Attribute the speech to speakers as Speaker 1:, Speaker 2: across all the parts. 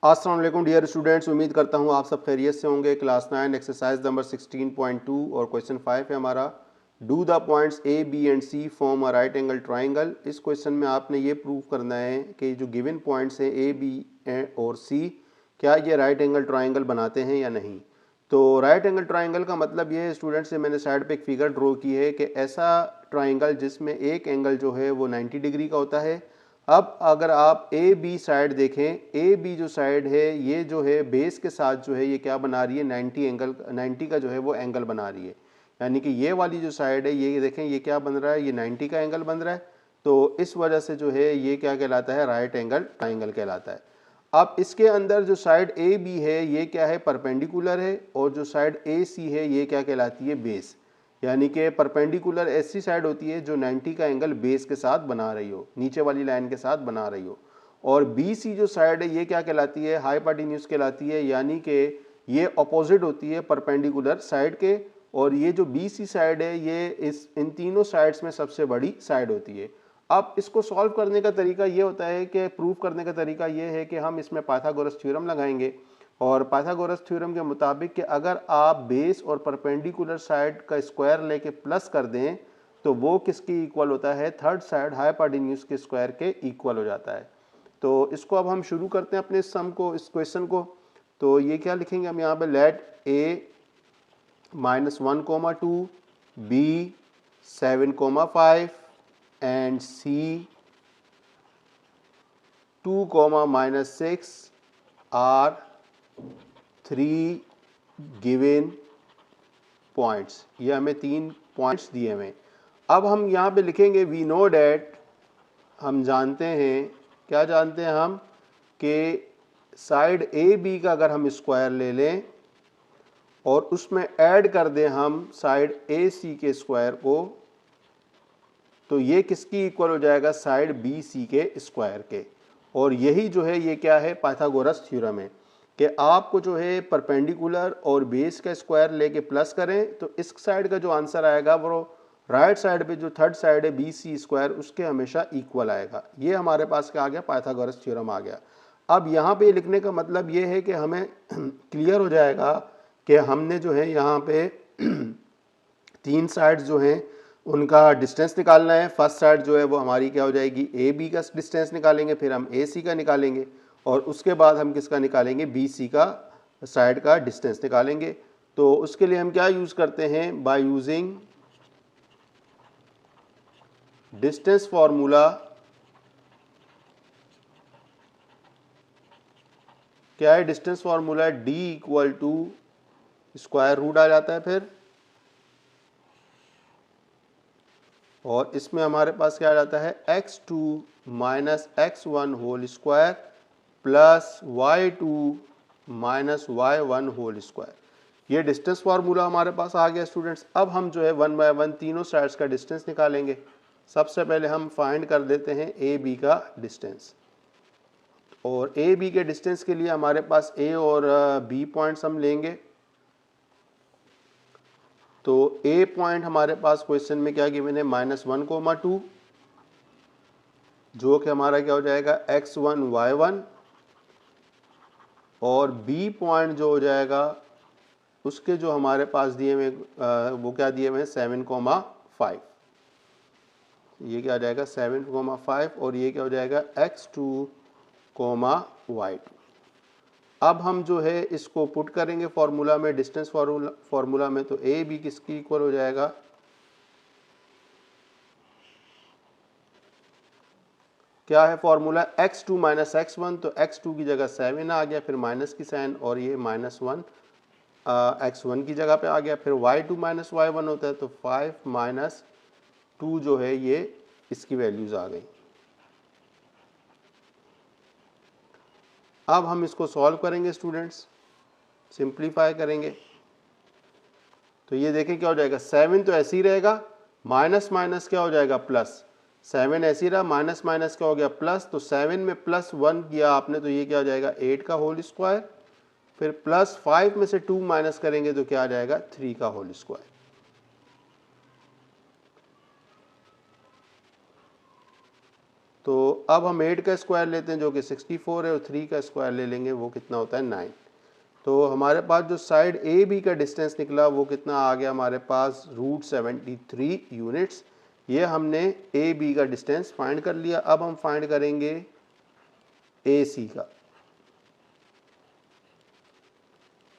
Speaker 1: अस्सलाम वालेकुम dear students, उम्मीद करता हूँ आप सब खैरियत से होंगे। क्लास 9 एक्सरसाइज नंबर 16.2 और क्वेश्चन 5 है हमारा। Do the points A B and C form a right angle triangle. इस क्वेश्चन में आपने ये प्रूव करना है कि जो गिवन पॉइंट्स हैं ए बी और सी, क्या ये राइट एंगल ट्राइंगल बनाते हैं या नहीं। तो राइट एंगल ट्राइंगल का मतलब ये है स्टूडेंट्स, से मैंने साइड पे एक फिगर ड्रॉ की है कि ऐसा ट्राइंगल जिसमें एक एंगल जो है वो 90 डिग्री का होता है। अब अगर आप ए बी साइड देखें, ए बी जो साइड है ये जो है बेस के साथ जो है ये क्या बना रही है, 90 का जो है वो एंगल बना रही है। यानी कि ये वाली जो साइड है ये देखें, ये क्या बन रहा है, ये 90 का एंगल बन रहा है। तो इस वजह से जो है ये क्या कहलाता है, राइट एंगल ट्राइंगल कहलाता है। अब इसके अंदर जो साइड ए बी है ये क्या है, परपेंडिकुलर है, और जो साइड ए सी है ये क्या कहलाती है, बेस। यानी कि परपेंडिकुलर ऐसी साइड होती है जो 90 का एंगल बेस के साथ बना रही हो, नीचे वाली लाइन के साथ बना रही हो। और बी सी जो साइड है ये क्या कहलाती है, हाइपोटेन्यूज कहलाती है। यानी कि ये अपोजिट होती है परपेंडिकुलर साइड के। और ये जो बी सी साइड है ये इन तीनों साइड्स में सबसे बड़ी साइड होती है। अब इसको सॉल्व करने का तरीका ये होता है कि प्रूव करने का तरीका ये है कि हम इसमें पाइथागोरस थ्योरम लगाएंगे। और पाइथागोरस थ्योरम के मुताबिक कि अगर आप बेस और परपेंडिकुलर साइड का स्क्वायर लेके प्लस कर दें तो वो किसकी इक्वल होता है, थर्ड साइड हाइपोटेन्यूज के स्क्वायर के इक्वल हो जाता है। तो इसको अब हम शुरू करते हैं अपने सम को, इस क्वेश्चन को। तो ये क्या लिखेंगे हम यहाँ पे, let A -1, 2, B 7, 5 and C 2, -6 are 3 given points. ये हमें 3 पॉइंट्स दिए हुए। अब हम यहाँ पे लिखेंगे वी नो डैट, हम जानते हैं, क्या जानते हैं हम, कि साइड ए बी का अगर हम स्क्वायर ले लें और उसमें ऐड कर दें हम साइड ए सी के स्क्वायर को, तो ये किसकी इक्वल हो जाएगा, साइड बी सी के स्क्वायर के। और यही जो है ये क्या है, पाइथागोरस थ्योरम है कि आपको जो है परपेंडिकुलर और बेस का स्क्वायर लेके प्लस करें तो इस साइड का जो आंसर आएगा वो राइट साइड पे जो थर्ड साइड है बी सी स्क्वायर उसके हमेशा इक्वल आएगा। ये हमारे पास क्या आ गया, पाइथागोरस थ्योरम आ गया। अब यहाँ पे लिखने का मतलब ये है कि हमें क्लियर हो जाएगा कि हमने जो है यहाँ पे 3 साइड्स जो हैं उनका डिस्टेंस निकालना है। फर्स्ट साइड जो है वो हमारी क्या हो जाएगी, ए बी का डिस्टेंस निकालेंगे, फिर हम ए सी का निकालेंगे, और उसके बाद हम किसका निकालेंगे, बी सी का साइड का डिस्टेंस निकालेंगे। तो उसके लिए हम क्या यूज़ करते हैं, बाय यूजिंग डिस्टेंस फॉर्मूला। क्या है distance formula, D equal to square root आ जाता है फिर, और इसमें हमारे पास क्या आ जाता है, x2 - x1 whole square plus y2 - y1 whole square. ये डिस्टेंस फार्मूला हमारे पास आ गया स्टूडेंट्स। अब हम जो है 1 बाय 1 तीनों साइड्स का डिस्टेंस निकालेंगे। सबसे पहले हम फाइंड कर देते हैं ए बी का डिस्टेंस। और ए बी के डिस्टेंस के लिए हमारे पास ए और बी पॉइंट्स हम लेंगे। तो ए पॉइंट हमारे पास क्वेश्चन में क्या गिवन है, -1, 2, जो कि हमारा क्या हो जाएगा, x1 y1। और बी पॉइंट जो हो जाएगा उसके जो हमारे पास दिए हुए वो क्या दिए हुए हैं, 7, 5। ये क्या हो जाएगा, 7, 5, और ये क्या हो जाएगा, x2, y2। अब हम जो है इसको पुट करेंगे फॉर्मूला में, डिस्टेंस फॉर्मूला में। तो ए बी किसकी इक्वल हो जाएगा, क्या है फॉर्मूला, x2 - x1। तो x2 की जगह 7 आ गया, फिर माइनस की साइन, और ये -1 x1 की जगह पे आ गया। फिर y2 - y1 होता है, तो 5 - 2 जो है ये इसकी वैल्यूज आ गई। अब हम इसको सॉल्व करेंगे स्टूडेंट्स, सिंप्लीफाई करेंगे। तो ये देखें क्या हो जाएगा, 7 तो ऐसे ही रहेगा, माइनस माइनस क्या हो जाएगा, प्लस। 7 ऐसे ही रहा, माइनस माइनस क्या हो गया, प्लस। तो 7 में +1 किया आपने तो ये क्या हो जाएगा, 8 का होल स्क्वायर। फिर +5 में से 2 माइनस करेंगे तो क्या आ जाएगा, 3 का होल स्क्वायर। तो अब हम 8 का स्क्वायर लेते हैं जो कि 64 है, और 3 का स्क्वायर ले लेंगे वो कितना होता है 9। तो हमारे पास जो साइड ए बी का डिस्टेंस निकला वो कितना आ गया हमारे पास √73 यूनिट्स। ये हमने ए बी का डिस्टेंस फाइंड कर लिया। अब हम फाइंड करेंगे ए सी का।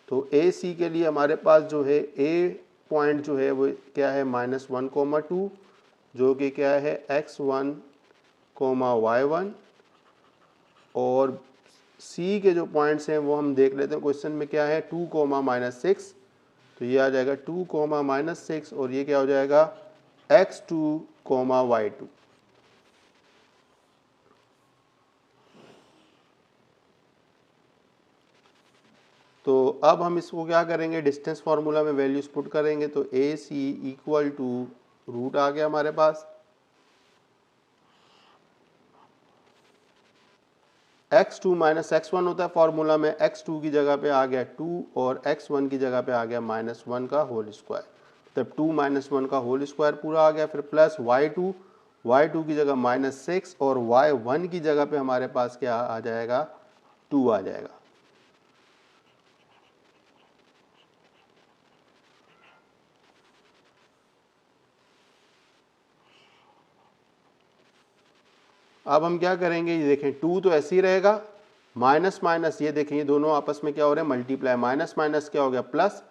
Speaker 1: तो ए सी के लिए हमारे पास जो है ए पॉइंट जो है वो क्या है -1,2, जो कि क्या है x1, y1, और सी के जो पॉइंट्स हैं वो हम देख लेते हैं क्वेश्चन में क्या है 2, -6। तो ये आ जाएगा 2, -6, और ये क्या हो जाएगा x2, y2। तो अब हम इसको क्या करेंगे, डिस्टेंस फार्मूला में वैल्यूज पुट करेंगे। तो ए सी इक्वल टू रूट आ गया हमारे पास, x2 - x1 होता है फार्मूला में, x2 की जगह पे आ गया 2 और x1 की जगह पे आ गया -1 का होल स्क्वायर। तब 2 - 1 का होल स्क्वायर पूरा आ गया, फिर प्लस y2 की जगह -6, और y1 की जगह पे हमारे पास क्या आ जाएगा 2 आ जाएगा। अब हम क्या करेंगे, ये देखें 2 तो ऐसे ही रहेगा, माइनस माइनस ये देखें ये दोनों आपस में क्या हो रहे हैं मल्टीप्लाई, माइनस माइनस क्या हो गया प्लस,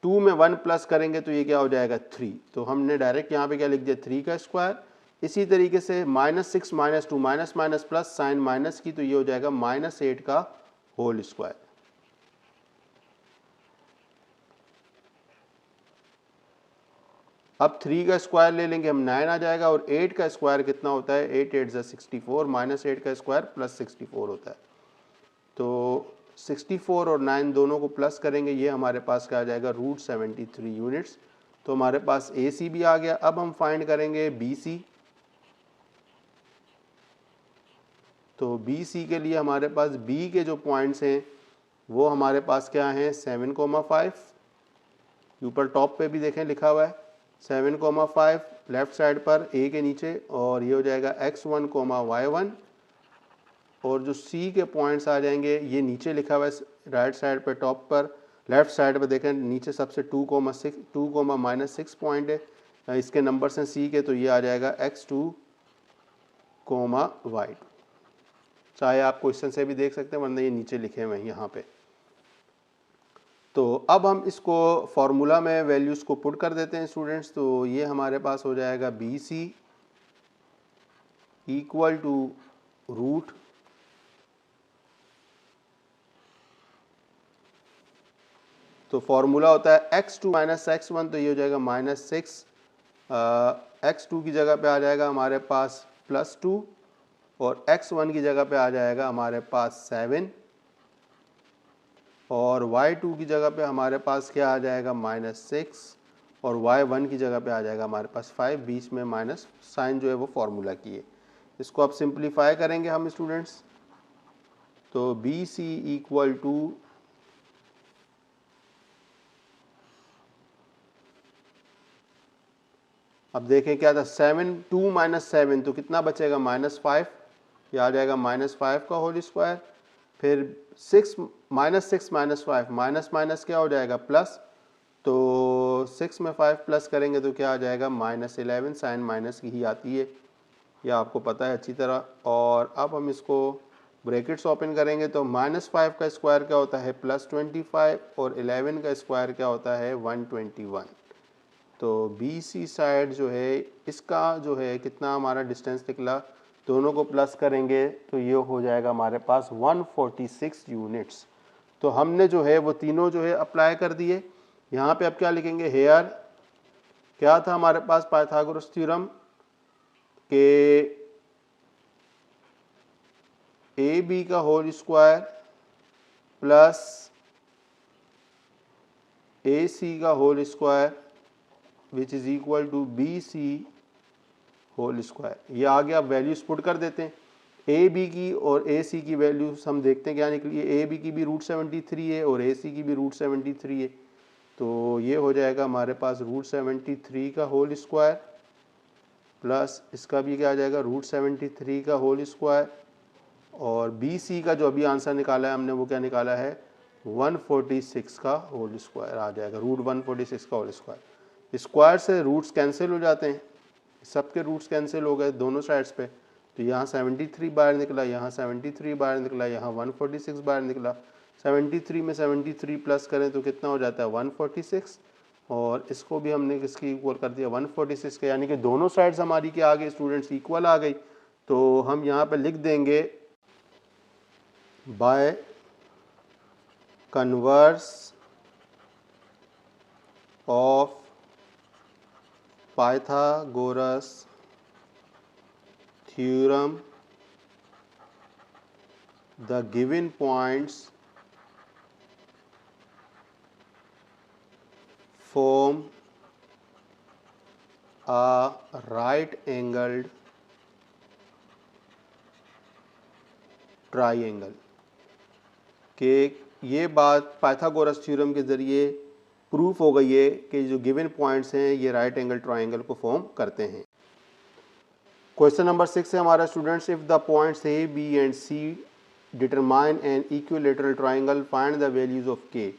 Speaker 1: 2 में 1 प्लस करेंगे तो ये क्या हो जाएगा 3। तो हमने डायरेक्ट यहाँ पे क्या लिख दिया 3 का स्क्वायर। इसी तरीके से -6 - 2 minus minus plus sign minus की, तो ये हो जाएगा -8 का होल स्क्वायर। अब 3 का स्क्वायर ले लेंगे हम 9 आ जाएगा, और 8 का स्क्वायर कितना होता है 8 8 ज़ा 64, -8 का स्क्वायर +64 होता है। तो 64 और 9 दोनों को प्लस करेंगे, ये हमारे पास क्या आ जाएगा √73 यूनिट्स। तो हमारे पास ए सी भी आ गया। अब हम फाइंड करेंगे बी सी। तो बी सी के लिए हमारे पास बी के जो पॉइंट्स हैं वो हमारे पास क्या हैं 7,5, ऊपर टॉप पे भी देखें लिखा हुआ है 7,5 लेफ्ट साइड पर ए के नीचे, और ये हो जाएगा x1, y1, और जो सी के पॉइंट्स आ जाएंगे ये नीचे लिखा हुआ है राइट साइड पर टॉप पर, लेफ्ट साइड पर देखें नीचे सबसे 2,6 पॉइंट है, इसके नंबर्स हैं सी के, तो ये आ जाएगा x2, y2। चाहे आप क्वेश्चन से भी देख सकते हैं वरना ये नीचे लिखे हुए हैं यहाँ पे। तो अब हम इसको फॉर्मूला में वैल्यूज़ को पुट कर देते हैं स्टूडेंट्स। तो ये हमारे पास हो जाएगा B C equal to root, तो फॉर्मूला होता है x2 - x1, तो ये हो जाएगा -6, x2 की जगह पे आ जाएगा हमारे पास +2, और x1 की जगह पे आ जाएगा हमारे पास 7, और y2 की जगह पे हमारे पास क्या आ जाएगा -6, और y1 की जगह पे आ जाएगा हमारे पास 5, बीच में माइनस साइन जो है वो फार्मूला की है। इसको अब सिंप्लीफाई करेंगे हम स्टूडेंट्स। तो बी सी इक्वल टू, अब देखें क्या था 2 - 7 तो कितना बचेगा -5, ये आ जाएगा -5 का होल स्क्वायर। फिर 6 -5 माइनस माइनस क्या हो जाएगा प्लस, तो 6 में 5 प्लस करेंगे तो क्या आ जाएगा -11, साइन माइनस की ही आती है, यह आपको पता है अच्छी तरह। और अब हम इसको ब्रैकेट्स ओपन करेंगे तो -5 का स्क्वायर क्या होता है +25, और 11 का स्क्वायर क्या होता है 121। तो बी सी साइड जो है इसका जो है कितना हमारा डिस्टेंस निकला, दोनों को प्लस करेंगे तो ये हो जाएगा हमारे पास 146 यूनिट्स। तो हमने जो है वो तीनों जो है अप्लाई कर दिए। यहाँ पे अब क्या लिखेंगे, हेयर क्या था हमारे पास पाइथागोरस थ्योरम के ए बी का whole square plus A C का whole square which is equal to B C whole square. ये आ गया, वैल्यूज पुट कर देते हैं। ए बी की और ए सी की वैल्यूज हम देखते हैं क्या निकली है। ए बी की भी √73 है और ए सी की भी √73 है। तो ये हो जाएगा हमारे पास √73 का होल स्क्वायर प्लस इसका भी क्या आ जाएगा √73 का होल स्क्वायर, और बी सी का जो अभी आंसर निकाला है हमने वो क्या निकाला है 146 का होल स्क्वायर आ जाएगा, √146 का होल स्क्वायर। स्क्वायर से रूट्स कैंसिल हो जाते हैं, सबके रूट्स कैंसिल हो गए दोनों साइड्स पे, तो यहाँ 73 बाहर निकला, यहाँ 73 बाहर निकला, यहाँ 146 बाहर निकला। 73 में 73 प्लस करें तो कितना हो जाता है 146, और इसको भी हमने किसकी इक्वल कर दिया 146 के, यानी कि दोनों साइड्स हमारी के आगे स्टूडेंट्स इक्वल आ गई। तो हम यहाँ पे लिख देंगे by converse of Pythagoras theorem the given points form a right angled triangle। कि ये बात पाइथागोरस थ्योरम के ज़रिए प्रूफ हो गई है कि जो गिवन पॉइंट्स हैं ये राइट एंगल ट्राइंगल को फॉर्म करते हैं। क्वेश्चन नंबर 6 है हमारा students, if the points A B and C determine an equilateral triangle find the values of K.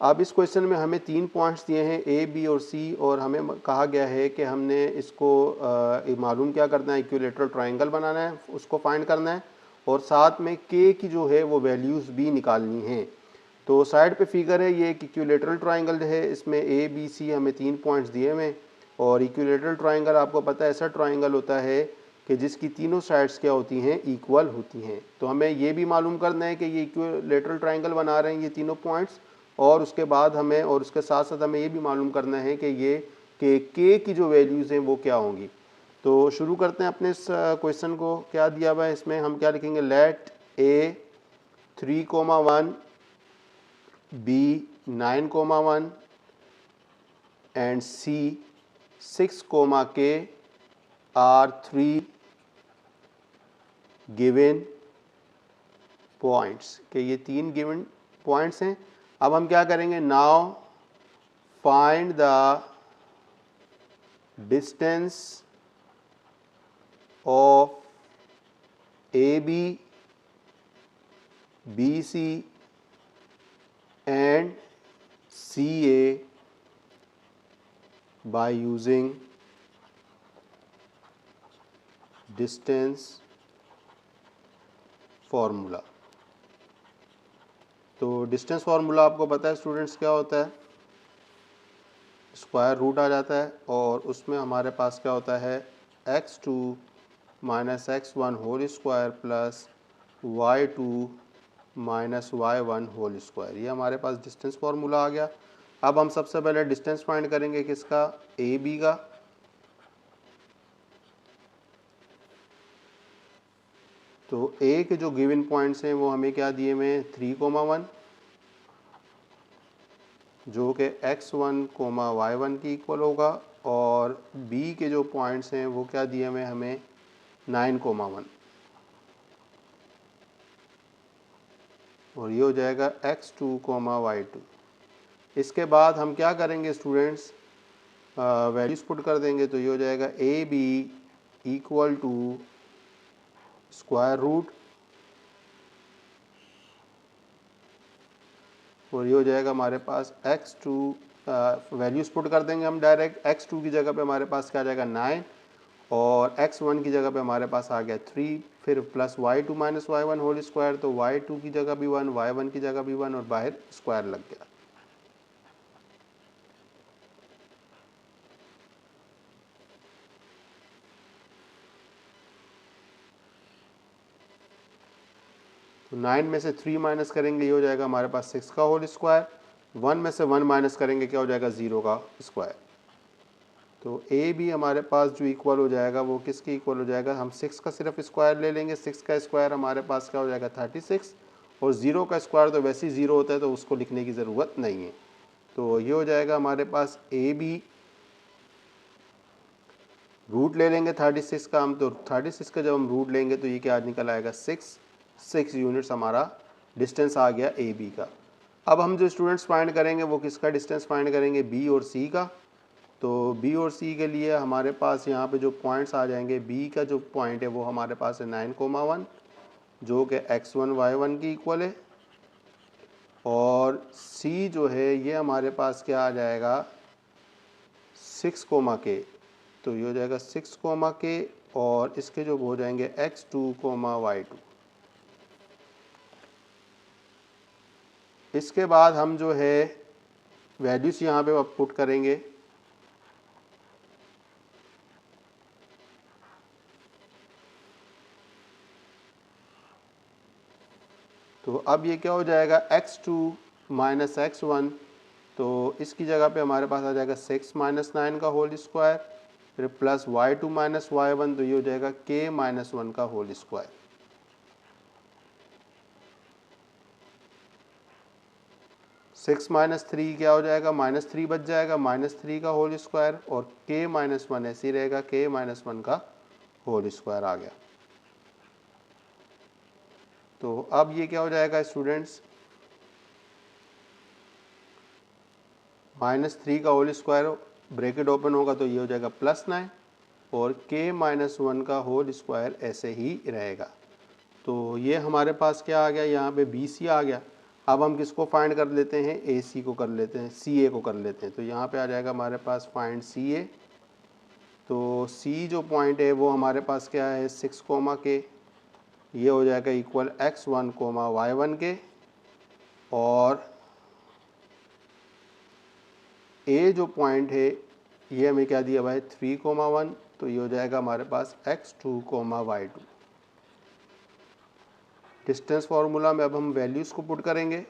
Speaker 1: अब इस क्वेश्चन में हमें 3 पॉइंट्स दिए हैं ए बी और सी, और हमें कहा गया है कि हमने इसको मालूम क्या करना है, इक्विलेटरल ट्राइंगल बनाना है, उसको फाइंड करना है, और साथ में के की जो है वो वैल्यूज़ भी निकालनी है। तो साइड पे फिगर है, ये एक इक्विलेटरल ट्राइंगल है, इसमें ए बी सी हमें 3 पॉइंट्स दिए हुए हैं। और इक्विलेटरल ट्राइंगल आपको पता है ऐसा ट्राइंगल होता है कि जिसकी तीनों साइड्स क्या होती हैं इक्वल होती हैं। तो हमें ये भी मालूम करना है कि ये इक्विलेटरल ट्राइंगल बना रहे हैं ये तीनों पॉइंट्स, और उसके बाद हमें और उसके साथ साथ हमें ये भी मालूम करना है कि ये के की जो वैल्यूज़ हैं वो क्या होंगी। तो शुरू करते हैं अपने इस क्वेश्चन को। क्या दिया हुआ है इसमें, हम क्या लिखेंगे, let A 3,1 B 9,1 and C 6, k are 3 given points, कि ये 3 गिवन पॉइंट्स हैं। अब हम क्या करेंगे, now find the distance of A B B C and C A by using distance formula. तो डिस्टेंस फार्मूला आपको पता है स्टूडेंट्स क्या होता है, स्क्वायर रूट आ जाता है, और उसमें हमारे पास क्या होता है x2 minus x1 whole square plus y2 minus y1 whole square. ये हमारे पास डिस्टेंस फार्मूला आ गया। अब हम सबसे पहले डिस्टेंस फाइंड करेंगे किसका, ए बी का। तो ए के जो गिवन पॉइंट्स हैं वो हमें क्या दिए हुए 3,1 जो कि x1, y1 की इक्वल होगा, और बी के जो पॉइंट्स हैं वो क्या दिए हुए हमें 9,1, और ये हो जाएगा x2, y2। इसके बाद हम क्या करेंगे स्टूडेंट्स, वैल्यूज पुट कर देंगे, तो ये हो जाएगा A B equal to square root, और ये हो जाएगा हमारे पास x2, वैल्यूज पुट कर देंगे हम डायरेक्ट। x2 की जगह पे हमारे पास क्या आ जाएगा 9, और x1 की जगह पे हमारे पास आ गया 3, फिर plus y2 minus y1 whole square, तो y2 की जगह भी 1, y1 की जगह भी 1, और बाहर स्क्वायर लग गया। तो 9 में से 3 माइनस करेंगे, ये हो जाएगा हमारे पास 6 का होल स्क्वायर। 1 में से 1 माइनस करेंगे, क्या हो जाएगा 0 का स्क्वायर। तो ए भी हमारे पास जो इक्वल हो जाएगा वो किसके इक्वल हो जाएगा, हम 6 का सिर्फ स्क्वायर ले लेंगे। 6 का स्क्वायर हमारे पास क्या हो जाएगा 36, और 0 का स्क्वायर तो वैसे ही 0 होता है, तो उसको लिखने की ज़रूरत नहीं है। तो ये हो जाएगा हमारे पास ए बी, रूट ले लेंगे 36 का हम, तो 36 का जब हम रूट लेंगे तो ये क्या निकल आएगा 6 यूनिट्स हमारा डिस्टेंस आ गया ए बी का। अब हम जो स्टूडेंट्स फाइंड करेंगे वो किसका डिस्टेंस फाइंड करेंगे, बी और सी का। तो बी और सी के लिए हमारे पास यहाँ पे जो पॉइंट्स आ जाएंगे, बी का जो पॉइंट है वो हमारे पास है 9,1 जो कि x1 y1 की इक्वल है, और सी जो है ये हमारे पास क्या आ जाएगा 6, k। तो ये हो जाएगा 6, k, और इसके जो हो जाएंगे x2, y2। इसके बाद हम जो है वैल्यूज यहाँ पे पुट करेंगे। तो अब ये क्या हो जाएगा x2 माइनस x1, तो इसकी जगह पे हमारे पास आ जाएगा 6 माइनस 9 का होल स्क्वायर, फिर प्लस y2 माइनस y1, तो ये हो जाएगा k माइनस 1 का होल स्क्वायर। 6 माइनस 3 क्या हो जाएगा, माइनस 3 बच जाएगा, माइनस 3 का होल स्क्वायर, और k माइनस 1 ऐसे ही रहेगा, k माइनस 1 का होल स्क्वायर आ गया। तो अब ये क्या हो जाएगा स्टूडेंट्स, माइनस 3 का होल स्क्वायर ब्रैकेट ओपन होगा तो ये हो जाएगा प्लस 9, और k माइनस 1 का होल स्क्वायर ऐसे ही रहेगा। तो ये हमारे पास क्या आ गया, यहाँ पे BC आ गया। अब हम किसको फाइंड कर लेते हैं, AC को कर लेते हैं, CA को कर लेते हैं। तो यहाँ पे आ जाएगा हमारे पास फाइंड CA। तो C जो पॉइंट है वो हमारे पास क्या है 6, k, ये हो जाएगा इक्वल x1, y1 के, और A जो पॉइंट है ये हमें क्या दिया हुआ है 3, 1, तो ये हो जाएगा हमारे पास x2, y2। डिस्टेंस फार्मूला में अब हम वैल्यूज को पुट करेंगे।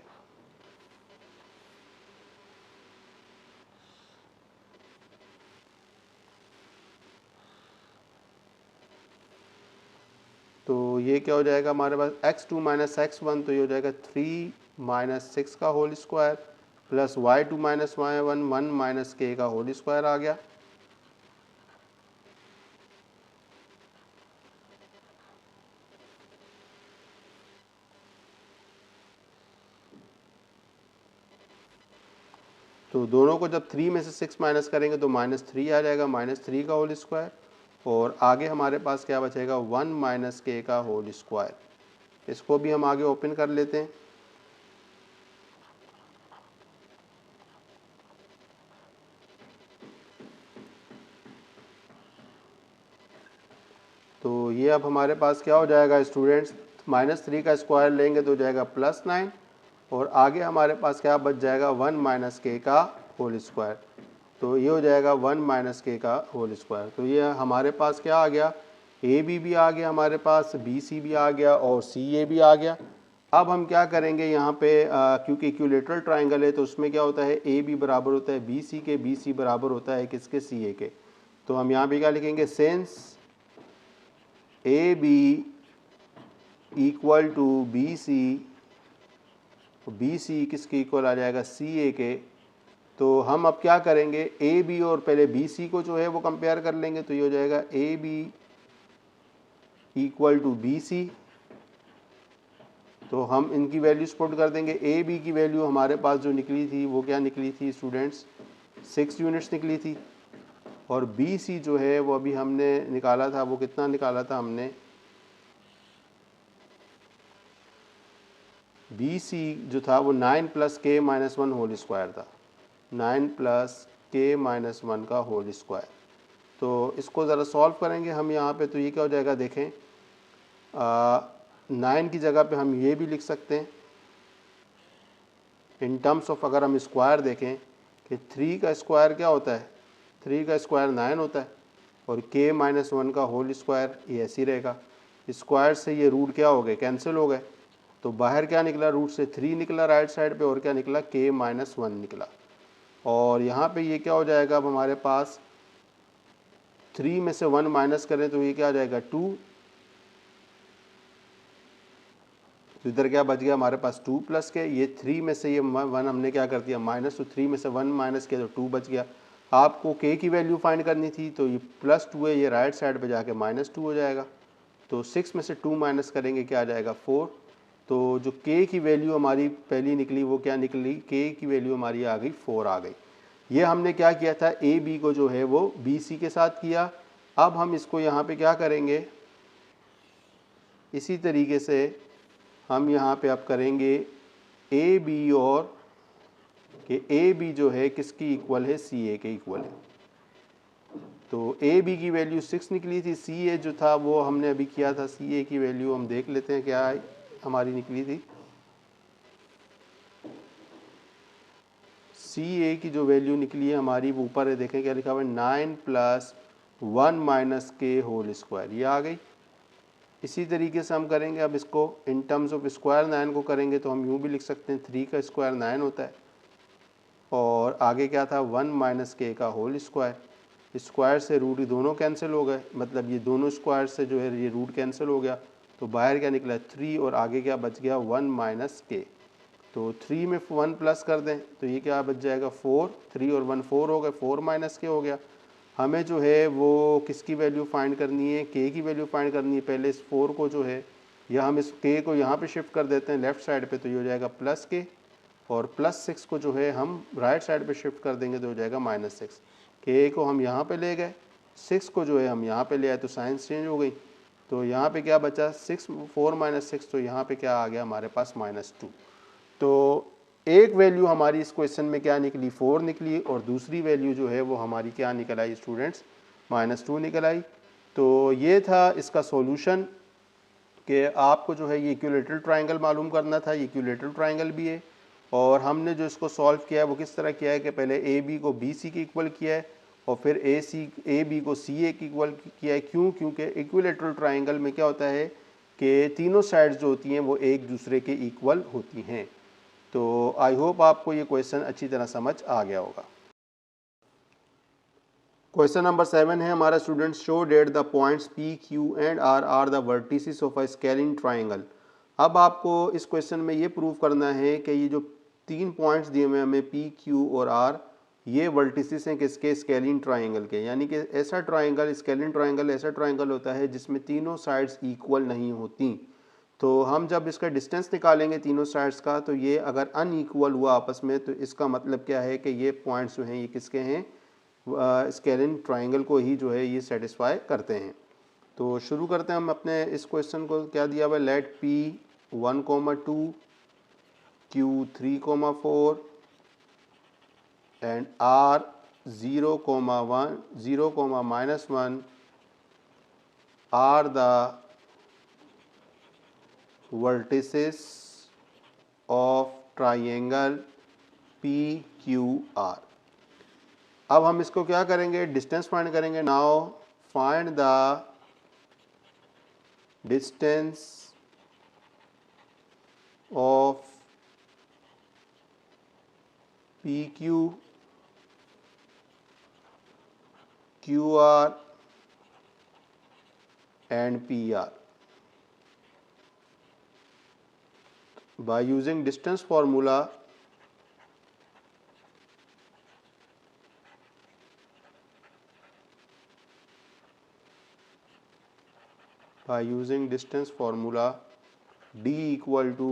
Speaker 1: तो ये क्या हो जाएगा हमारे पास x2 माइनस x1, तो ये हो जाएगा 3 माइनस 6 का whole square, plus y2 minus y1 1 minus k का होल स्क्वायर आ गया। तो दोनों को जब 3 में से 6 माइनस करेंगे तो माइनस 3 आ जाएगा, माइनस 3 का होल स्क्वायर, और आगे हमारे पास क्या बचेगा 1 माइनस k का होल स्क्वायर। इसको भी हम आगे ओपन कर लेते हैं। तो ये अब हमारे पास क्या हो जाएगा स्टूडेंट्स, माइनस 3 का स्क्वायर लेंगे तो हो जाएगा प्लस 9, और आगे हमारे पास क्या बच जाएगा 1 माइनस k का होल स्क्वायर। तो ये हो जाएगा 1 माइनस k का होल स्क्वायर। तो ये हमारे पास क्या आ गया, AB भी आ गया हमारे पास, BC भी आ गया, और CA भी आ गया। अब हम क्या करेंगे यहाँ पे, क्योंकि इक्विलेटरल ट्राइंगल है तो उसमें क्या होता है AB बराबर होता है BC के, BC बराबर होता है किसके, CA के। तो हम यहाँ पे क्या लिखेंगे, since AB equal to BC, BC किसके इक्वल आ जाएगा CA के। तो हम अब क्या करेंगे, AB और पहले BC को जो है वो कंपेयर कर लेंगे। तो ये हो जाएगा AB इक्वल टू BC, तो हम इनकी वैल्यूज पुट कर देंगे। AB की वैल्यू हमारे पास जो निकली थी वो क्या निकली थी स्टूडेंट्स, 6 यूनिट्स निकली थी, और BC जो है वो अभी हमने निकाला था, वो कितना निकाला था हमने, BC जो था वो 9 plus k minus 1 whole square था, 9 प्लस k माइनस 1 का होल स्क्वायर। तो इसको ज़रा सॉल्व करेंगे हम यहाँ पे। तो ये क्या हो जाएगा देखें, 9 की जगह पे हम ये भी लिख सकते हैं इन टर्म्स ऑफ, अगर हम स्क्वायर देखें कि 3 का स्क्वायर क्या होता है, 3 का स्क्वायर 9 होता है, और k माइनस 1 का होल स्क्वायर ये ऐसे ही रहेगा। स्क्वायर से ये रूट क्या हो गए, कैंसिल हो गए। तो बाहर क्या निकला, रूट से 3 निकला राइट साइड पे, और क्या निकला k माइनस 1 निकला। और यहाँ पे ये क्या हो जाएगा, अब हमारे पास 3 में से 1 माइनस करें तो ये क्या आ जाएगा 2, तो इधर क्या बच गया हमारे पास 2 प्लस के, ये 3 में से ये 1 हमने क्या कर दिया माइनस, तो 3 में से 1 माइनस किया तो 2 बच गया। आपको k की वैल्यू फाइंड करनी थी, तो ये प्लस 2 है, ये राइट साइड पे जाके माइनस 2 हो जाएगा। तो 6 में से 2 माइनस करेंगे क्या आ जाएगा 4। तो जो k की वैल्यू हमारी पहली निकली वो क्या निकली, k की वैल्यू हमारी आ गई 4 आ गई। ये हमने क्या किया था, ए बी को जो है वो बी सी के साथ किया। अब हम इसको यहाँ पे क्या करेंगे, इसी तरीके से हम यहाँ पे अब करेंगे ए बी, और कि ए बी जो है किसकी इक्वल है, सी ए के इक्वल है। तो ए बी की वैल्यू 6 निकली थी, सी ए जो था वो हमने अभी किया था, सी ए की वैल्यू हम देख लेते हैं क्या हमारी निकली थी। सी ए की जो वैल्यू निकली है हमारी, वो ऊपर है, देखें क्या लिखा हुआ है, 9 + 1 - k होल स्क्वायर, ये आ गई। इसी तरीके से हम करेंगे अब इसको इन टर्म्स ऑफ स्क्वायर 9 को करेंगे तो हम यूँ भी लिख सकते हैं 3 का स्क्वायर 9 होता है, और आगे क्या था 1 - k का होल स्क्वायर। स्क्वायर से रूट दोनों कैंसिल हो गए, मतलब ये दोनों स्क्वायर से जो है ये रूट कैंसिल हो गया, तो बाहर क्या निकला 3, और आगे क्या बच गया 1 - k। तो 3 में 1 प्लस कर दें तो ये क्या बच जाएगा 4, 3 और 1 4 हो गए, 4 - k हो गया। हमें जो है वो किसकी वैल्यू फाइंड करनी है, k की वैल्यू फाइंड करनी है। पहले इस 4 को जो है, या हम इस k को यहाँ पे शिफ्ट कर देते हैं लेफ्ट साइड पे, तो ये हो जाएगा +k, और +6 को जो है हम राइट साइड पे शिफ्ट कर देंगे तो हो जाएगा -6। k को हम यहाँ पे ले गए, 6 को जो है हम यहाँ पे ले आए, तो साइंस चेंज हो गई। तो यहाँ पे क्या बचा 6, 4 - 6, तो यहाँ पे क्या आ गया हमारे पास -2। तो एक वैल्यू हमारी इस क्वेश्चन में क्या निकली 4 निकली, और दूसरी वैल्यू जो है वो हमारी क्या निकल आई स्टूडेंट्स, -2 निकल आई। तो ये था इसका सॉल्यूशन कि आपको जो है ये इक्विलेटरल ट्रायंगल मालूम करना था। ये इक्विलेटरल ट्रायंगल भी है, और हमने जो इसको सॉल्व किया है वो किस तरह किया है कि पहले ए बी को बी सी के इक्वल किया है, और फिर ए बी को सी ए के इक्वल किया है। क्यों? क्योंकि इक्विलेटरल ट्रायंगल में क्या होता है कि तीनों साइड्स जो होती हैं वो एक दूसरे के इक्वल होती हैं। तो आई होप आपको ये क्वेश्चन अच्छी तरह समझ आ गया होगा। क्वेश्चन नंबर 7 है हमारा students, show that the points P Q and R are the vertices of a scalene triangle. अब आपको इस क्वेश्चन में ये प्रूव करना है कि ये जो 3 पॉइंट्स दिए हुए हमें पी क्यू और आर, ये वर्टिसेस हैं किसके, स्केलिंग ट्राइंगल के। यानी कि ऐसा ट्राइंगल, स्केलिंग ट्राइंगल ऐसा ट्राइंगल होता है जिसमें तीनों साइड्स इक्वल नहीं होती। तो हम जब इसका डिस्टेंस निकालेंगे तीनों साइड्स का, तो ये अगर अनइक्वल हुआ आपस में, तो इसका मतलब क्या है कि ये पॉइंट्स जो हैं ये किसके हैं, स्केलिंग ट्राइंगल को ही जो है ये सेटिस्फाई करते हैं। तो शुरू करते हैं हम अपने इस क्वेश्चन को। क्या दिया हुआ है, let P 1,2 Q 3,4 and R 0,1 0,-1 are the vertices of triangle PQR। अब हम इसको क्या करेंगे, डिस्टेंस फाइंड करेंगे। Now find the distance of PQ, QR and PR by using distance formula। by using distance formula D equal to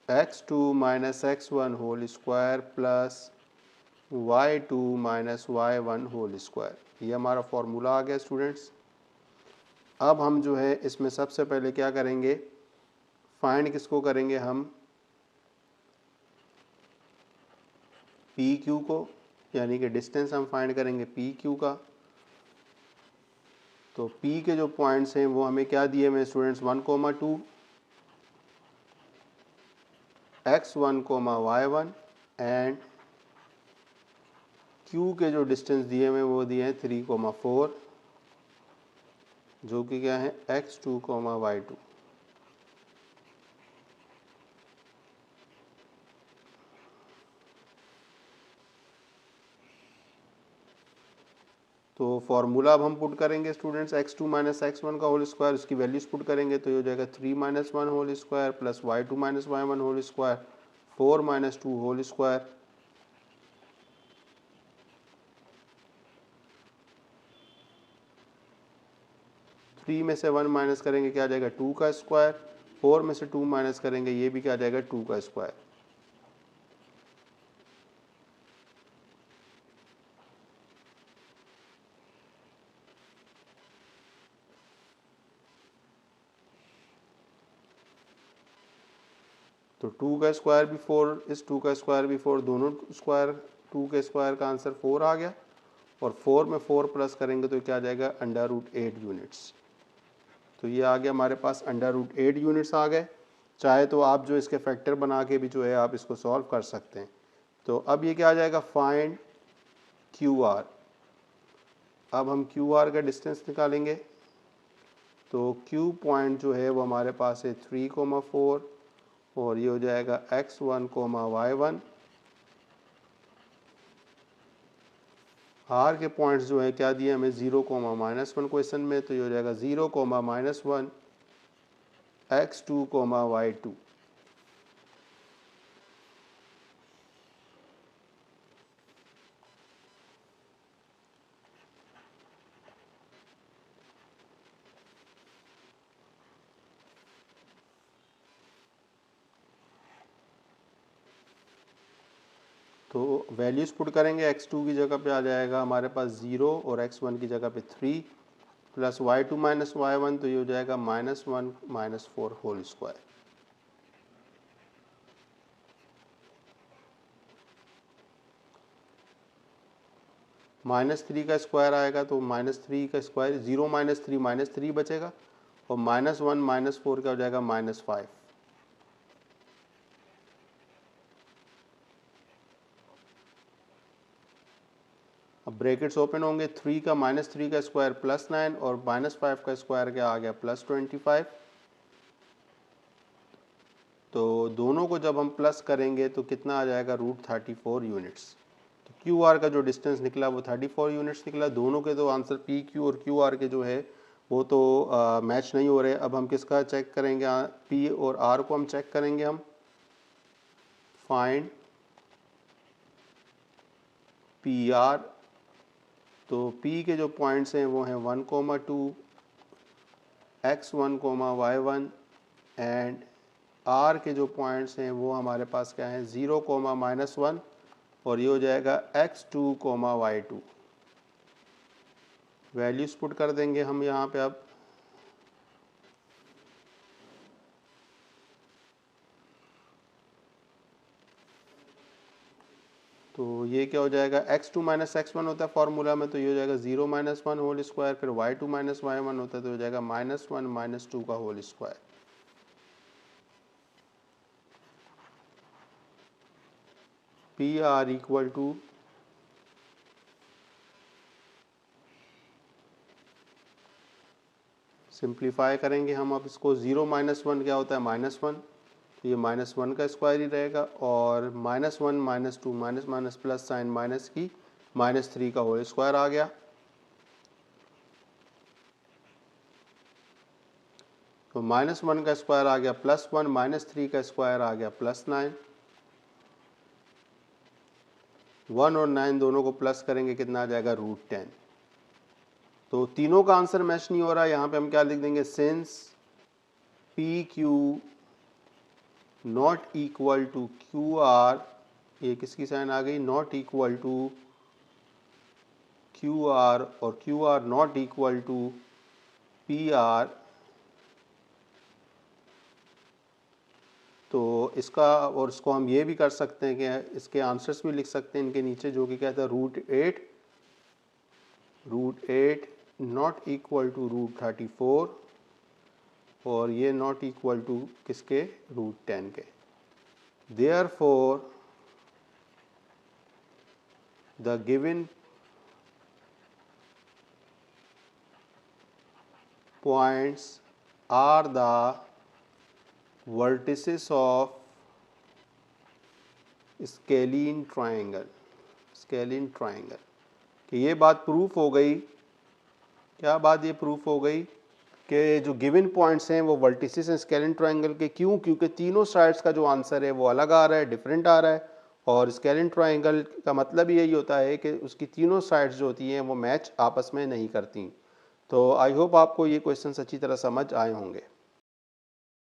Speaker 1: x2 minus x1 whole square plus y2 minus y1 whole square. ये हमारा formula आ गया students. अब हम जो है इसमें सबसे पहले क्या करेंगे, फाइंड किसको करेंगे हम, पी क्यू को, यानी कि डिस्टेंस हम फाइंड करेंगे पी क्यू का। तो पी के जो पॉइंट्स हैं वो हमें क्या दिए हुए students, 1,2 x1, y1 and Q के जो डिस्टेंस दिए हुए वो दिए हैं 3,4, जो कि क्या है x2, y2। तो फॉर्मूला अब हम पुट करेंगे स्टूडेंट्स, x2 माइनस x1 का होल स्क्वायर, उसकी वैल्यूज पुट करेंगे तो ये हो जाएगा 3 - 1 whole square plus y2 - y1 whole square, 4 - 2 whole square. Three में से 1 माइनस करेंगे क्या आ जाएगा 2 का स्क्वायर, 4 में से 2 माइनस करेंगे, ये भी क्या आ जाएगा 2 का स्क्वायर। तो 2 का स्क्वायर भी 4, इस 2 का स्क्वायर भी 4, दोनों स्क्वायर 2 के स्क्वायर का आंसर 4 आ गया। और 4 में 4 प्लस करेंगे तो क्या आ जाएगा √8 यूनिट्स। तो ये आ गया हमारे पास √8 यूनिट्स आ गए। चाहे तो आप जो इसके फैक्टर बना के भी जो है आप इसको सॉल्व कर सकते हैं। तो अब ये क्या आ जाएगा फाइंड QR। अब हम QR का डिस्टेंस निकालेंगे। तो Q पॉइंट जो है वो हमारे पास है 3,4 और ये हो जाएगा x1, y1। R के पॉइंट्स जो है क्या दिए हमें 0, -1 क्वेश्चन में, तो ये हो जाएगा 0, -1 x2, y2। तो वैल्यूज़ पुट करेंगे, x2 की जगह पे आ जाएगा हमारे पास 0 और x1 की जगह पे 3 प्लस y2 माइनस y1, तो ये हो जाएगा -1 -4 होल स्क्वायर। -3 का स्क्वायर आएगा तो -3 का स्क्वायर 0 -3 -3 बचेगा और -1 -4 का हो जाएगा -5। अब ब्रैकेट्स ओपन होंगे, 3 का -3 का स्क्वायर +9 और -5 का स्क्वायर क्या आ गया +25। तो दोनों को जब हम प्लस करेंगे तो कितना आ जाएगा √34 यूनिट्स। तो QR का जो डिस्टेंस निकला वो 34 यूनिट्स निकला। दोनों के तो आंसर PQ और QR के जो है वो तो मैच नहीं हो रहे। अब हम किसका चेक करेंगे, P और R को हम चेक करेंगे। हम फाइंड PR। तो P के जो पॉइंट्स हैं वो हैं 1, 2, x1, y1 एंड R के जो पॉइंट्स हैं वो हमारे पास क्या है 0, -1 और ये हो जाएगा x2, y2। वैल्यूज पुट कर देंगे हम यहाँ पे। अब तो ये क्या हो जाएगा x2 - x1 होता है फॉर्मूला में, तो ये हो जाएगा 0 -1 होल स्क्वायर, फिर y2 - y1 होता है तो हो जाएगा -1 - 2 का whole square. PR equal to simplify करेंगे हम। अब इसको 0 -1 क्या होता है -1, तो ये -1 का स्क्वायर ही रहेगा और -1 -2 माइनस प्लस साइन माइनस की -3 का होल स्क्वायर आ गया। तो -1 का स्क्वायर आ गया +1, -3 का स्क्वायर आ गया +9। 1 और 9 दोनों को प्लस करेंगे कितना आ जाएगा √10। तो तीनों का आंसर मैच नहीं हो रहा है। यहाँ पे हम क्या लिख देंगे, since PQ not equal to QR, ये किसकी साइन आ गई, नॉट इक्वल टू QR और QR not equal to PR। तो इसका और इसको हम ये भी कर सकते हैं कि इसके आंसर्स भी लिख सकते हैं इनके नीचे, जो कि कहता है √8 नॉट इक्वल टू √34 और ये नॉट इक्वल टू किसके, √10 के। Therefore the given points are the vertices of scalene triangle। Scalene triangle कि ये बात प्रूफ हो गई। क्या बात ये प्रूफ हो गई कि जो गिवन पॉइंट्स हैं वो वर्टिसेस हैं स्केलिन ट्राइंगल के। क्यों? क्योंकि तीनों साइड्स का जो आंसर है वो अलग आ रहा है, डिफरेंट आ रहा है। और स्केलिन ट्राइंगल का मतलब यही होता है कि उसकी तीनों साइड्स जो होती हैं वो मैच आपस में नहीं करती। तो आई होप आपको ये क्वेश्चन अच्छी तरह समझ आए होंगे।